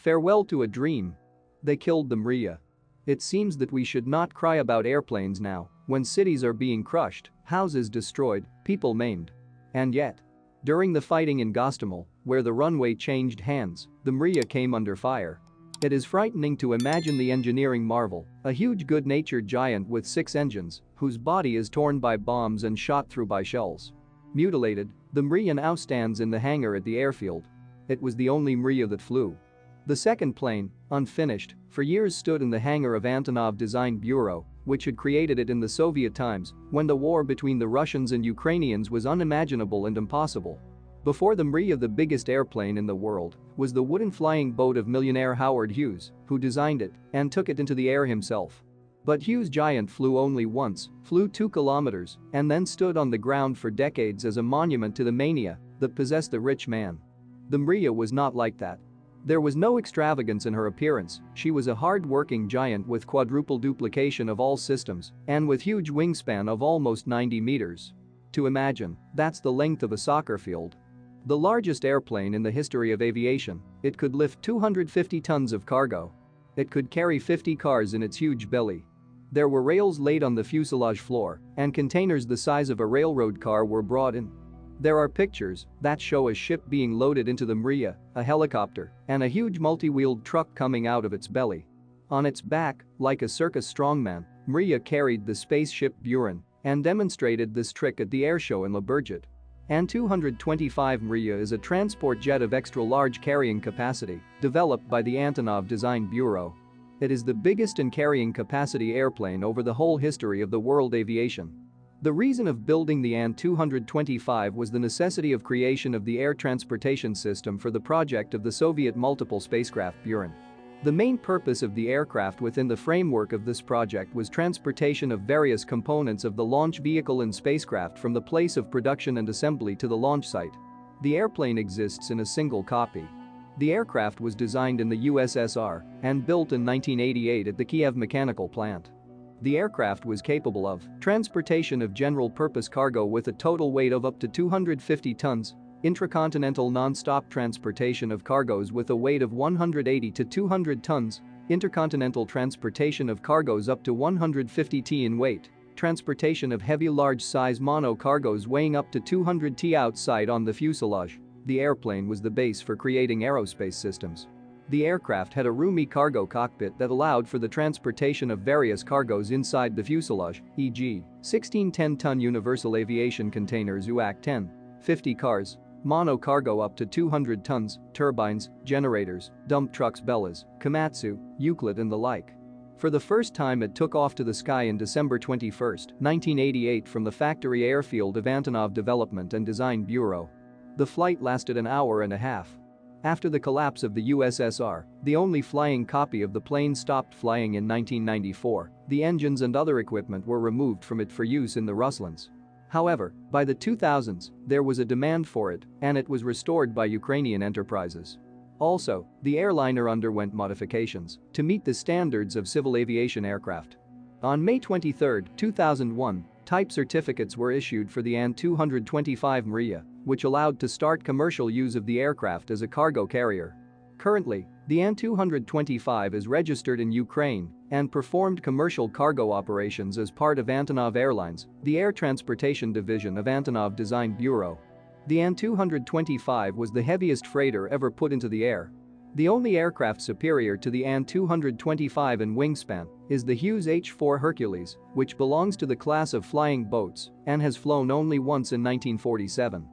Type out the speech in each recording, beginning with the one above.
Farewell to a dream. They killed the Mriya. It seems that we should not cry about airplanes now, when cities are being crushed, houses destroyed, people maimed. And yet, during the fighting in Gostomel, where the runway changed hands, the Mriya came under fire. It is frightening to imagine the engineering marvel, a huge good-natured giant with 6 engines, whose body is torn by bombs and shot through by shells. Mutilated, the Mriya now stands in the hangar at the airfield. It was the only Mriya that flew. The second plane, unfinished, for years stood in the hangar of Antonov Design Bureau, which had created it in the Soviet times, when the war between the Russians and Ukrainians was unimaginable and impossible. Before the Mriya, the biggest airplane in the world was the wooden flying boat of millionaire Howard Hughes, who designed it and took it into the air himself. But Hughes' giant flew only once, flew 2 kilometers, and then stood on the ground for decades as a monument to the mania that possessed the rich man. The Mriya was not like that. There was no extravagance in her appearance. She was a hard-working giant with quadruple duplication of all systems and with huge wingspan of almost 90 meters. To imagine, that's the length of a soccer field. The largest airplane in the history of aviation, it could lift 250 tons of cargo. It could carry 50 cars in its huge belly. There were rails laid on the fuselage floor, and containers the size of a railroad car were brought in. There are pictures that show a ship being loaded into the Mriya, a helicopter, and a huge multi-wheeled truck coming out of its belly. On its back, like a circus strongman, Mriya carried the spaceship Buran and demonstrated this trick at the airshow in Liberget. An-225 Mriya is a transport jet of extra-large carrying capacity, developed by the Antonov Design Bureau. It is the biggest in carrying capacity airplane over the whole history of the world aviation. The reason of building the An-225 was the necessity of creation of the air transportation system for the project of the Soviet multiple spacecraft Buran. The main purpose of the aircraft within the framework of this project was transportation of various components of the launch vehicle and spacecraft from the place of production and assembly to the launch site. The airplane exists in a single copy. The aircraft was designed in the USSR and built in 1988 at the Kiev mechanical plant. The aircraft was capable of transportation of general-purpose cargo with a total weight of up to 250 tons, intracontinental non-stop transportation of cargoes with a weight of 180 to 200 tons, intercontinental transportation of cargoes up to 150 t in weight, transportation of heavy large-size mono-cargoes weighing up to 200 t outside on the fuselage. The airplane was the base for creating aerospace systems. The aircraft had a roomy cargo cockpit that allowed for the transportation of various cargoes inside the fuselage, e.g., 16 10-ton universal aviation containers UAC-10, 50 cars, mono cargo up to 200 tons, turbines, generators, dump trucks, Bellas, Komatsu, Euclid and the like. For the first time it took off to the sky in December 21, 1988 from the factory airfield of Antonov Development and Design Bureau. The flight lasted an hour and a half. After the collapse of the USSR, the only flying copy of the plane stopped flying in 1994. The engines and other equipment were removed from it for use in the Russlands. However, by the 2000s, there was a demand for it, and it was restored by Ukrainian enterprises. Also, the airliner underwent modifications to meet the standards of civil aviation aircraft. On May 23, 2001, type certificates were issued for the An-225 Mriya, which allowed to start commercial use of the aircraft as a cargo carrier. Currently, the An-225 is registered in Ukraine and performed commercial cargo operations as part of Antonov Airlines, the air transportation division of Antonov Design Bureau. The An-225 was the heaviest freighter ever put into the air. The only aircraft superior to the An-225 in wingspan is the Hughes H-4 Hercules, which belongs to the class of flying boats and has flown only once in 1947.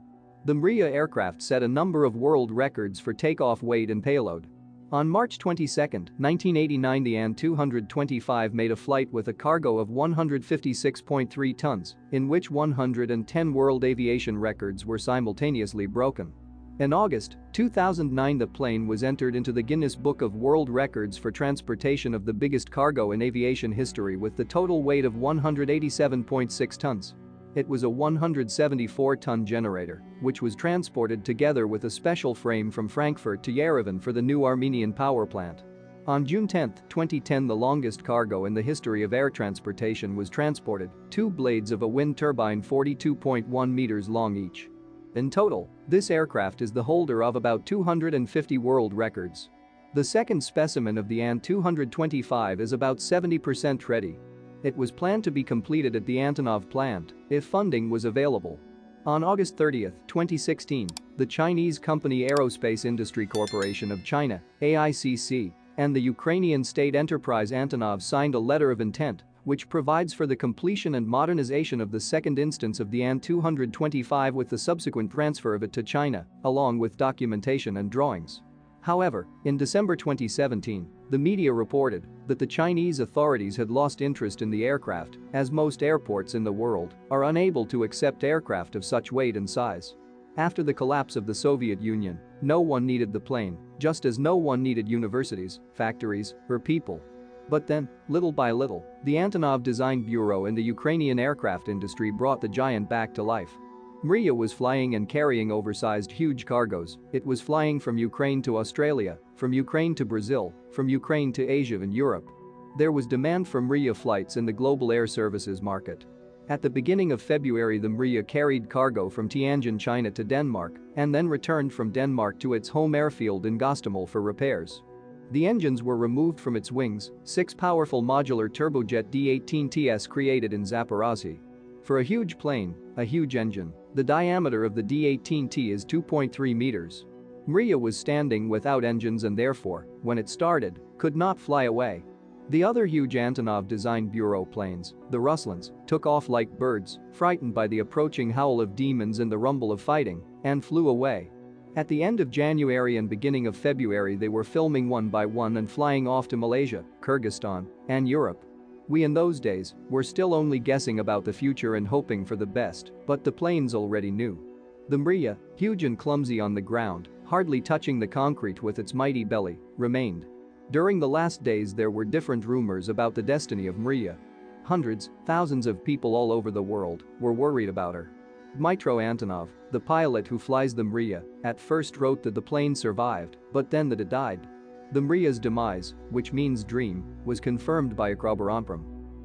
The Mriya aircraft set a number of world records for takeoff weight and payload. On March 22, 1989, the An-225 made a flight with a cargo of 156.3 tons, in which 110 world aviation records were simultaneously broken. In August 2009, the plane was entered into the Guinness Book of World Records for transportation of the biggest cargo in aviation history with the total weight of 187.6 tons. It was a 174-ton generator, which was transported together with a special frame from Frankfurt to Yerevan for the new Armenian power plant. On June 10, 2010, the longest cargo in the history of air transportation was transported, 2 blades of a wind turbine 42.1 meters long each. In total, this aircraft is the holder of about 250 world records. The second specimen of the An-225 is about 70% ready. It was planned to be completed at the Antonov plant if funding was available. On August 30, 2016, the Chinese company Aerospace Industry Corporation of China, AICC, and the Ukrainian state enterprise Antonov signed a letter of intent which provides for the completion and modernization of the second instance of the An-225 with the subsequent transfer of it to China, along with documentation and drawings. However, in December 2017, the media reported that the Chinese authorities had lost interest in the aircraft, as most airports in the world are unable to accept aircraft of such weight and size. After the collapse of the Soviet Union, no one needed the plane, just as no one needed universities, factories, or people. But then, little by little, the Antonov Design Bureau and the Ukrainian aircraft industry brought the giant back to life. Mriya was flying and carrying oversized huge cargoes. It was flying from Ukraine to Australia, from Ukraine to Brazil, from Ukraine to Asia and Europe. There was demand for Mriya flights in the global air services market. At the beginning of February, the Mriya carried cargo from Tianjin, China to Denmark and then returned from Denmark to its home airfield in Gostomel for repairs. The engines were removed from its wings, 6 powerful modular turbojet D-18Ts created in Zaporozhye. For a huge plane, a huge engine, the diameter of the D-18T is 2.3 meters. Mriya was standing without engines and therefore, when it started, could not fly away. The other huge Antonov Design Bureau planes, the Ruslans, took off like birds, frightened by the approaching howl of demons and the rumble of fighting, and flew away. At the end of January and beginning of February, they were filming one by one and flying off to Malaysia, Kyrgyzstan, and Europe. We in those days were still only guessing about the future and hoping for the best, but the planes already knew. The Mriya, huge and clumsy on the ground, hardly touching the concrete with its mighty belly, remained. During the last days there were different rumors about the destiny of Mriya. Hundreds, thousands of people all over the world were worried about her. Dmytro Antonov, the pilot who flies the Mriya, at first wrote that the plane survived, but then that it died. The Mriya's demise, which means dream, was confirmed by Ukroboronprom.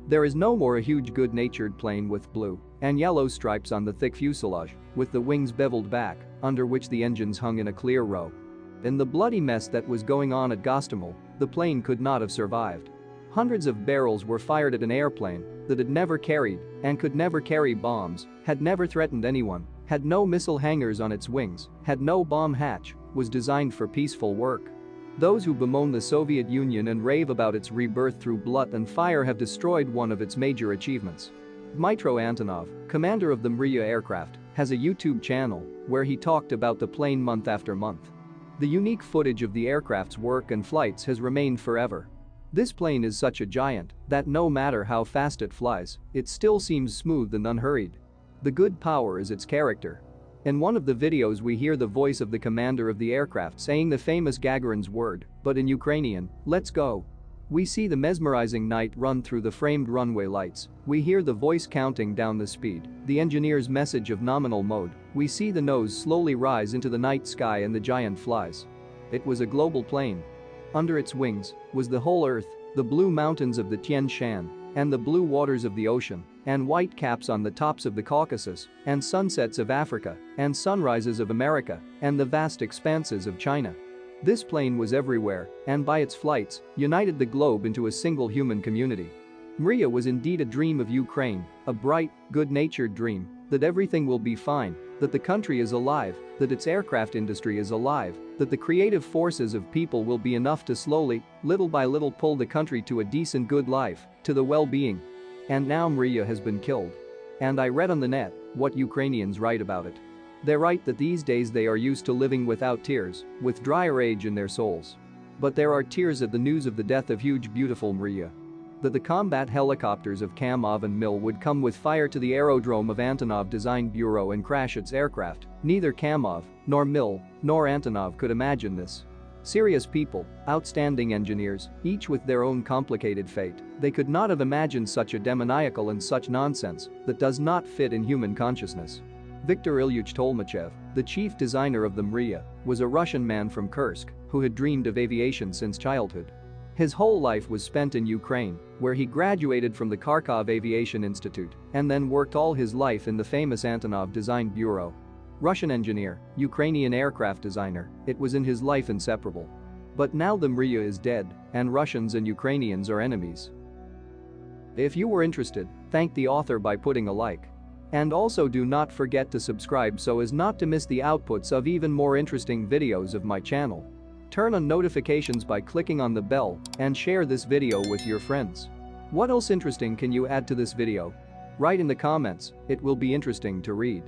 There is no more a huge good-natured plane with blue and yellow stripes on the thick fuselage, with the wings beveled back, under which the engines hung in a clear row. In the bloody mess that was going on at Gostomel, the plane could not have survived. Hundreds of barrels were fired at an airplane that had never carried and could never carry bombs, had never threatened anyone, had no missile hangars on its wings, had no bomb hatch, was designed for peaceful work. Those who bemoan the Soviet Union and rave about its rebirth through blood and fire have destroyed one of its major achievements. Dmytro Antonov, commander of the Mriya aircraft, has a YouTube channel where he talked about the plane month after month. The unique footage of the aircraft's work and flights has remained forever. This plane is such a giant that no matter how fast it flies, it still seems smooth and unhurried. The good power is its character. In one of the videos we hear the voice of the commander of the aircraft saying the famous Gagarin's word, but in Ukrainian, "Let's go." We see the mesmerizing night run through the framed runway lights. We hear the voice counting down the speed, the engineer's message of nominal mode. We see the nose slowly rise into the night sky and the giant flies. It was a global plane. Under its wings was the whole earth, the blue mountains of the Tian Shan, and the blue waters of the ocean, and white caps on the tops of the Caucasus, and sunsets of Africa, and sunrises of America, and the vast expanses of China. This plane was everywhere, and by its flights, united the globe into a single human community. Mriya was indeed a dream of Ukraine, a bright, good-natured dream, that everything will be fine, that the country is alive, that its aircraft industry is alive, that the creative forces of people will be enough to slowly, little by little pull the country to a decent good life, to the well-being. And now Mriya has been killed. And I read on the net what Ukrainians write about it. They write that these days they are used to living without tears, with dry rage in their souls. But there are tears at the news of the death of huge beautiful Mriya. That the combat helicopters of Kamov and Mil would come with fire to the aerodrome of Antonov Design Bureau and crash its aircraft, neither Kamov, nor Mil, nor Antonov could imagine this. Serious people, outstanding engineers, each with their own complicated fate, they could not have imagined such a demoniacal and such nonsense that does not fit in human consciousness. Viktor Ilyich Tolmachev, the chief designer of the Mriya, was a Russian man from Kursk who had dreamed of aviation since childhood. His whole life was spent in Ukraine, where he graduated from the Kharkov Aviation Institute and then worked all his life in the famous Antonov Design Bureau. Russian engineer, Ukrainian aircraft designer, it was in his life inseparable. But now the Mriya is dead, and Russians and Ukrainians are enemies. If you were interested, thank the author by putting a like. And also do not forget to subscribe so as not to miss the outputs of even more interesting videos of my channel. Turn on notifications by clicking on the bell and share this video with your friends. What else interesting can you add to this video? Write in the comments, it will be interesting to read.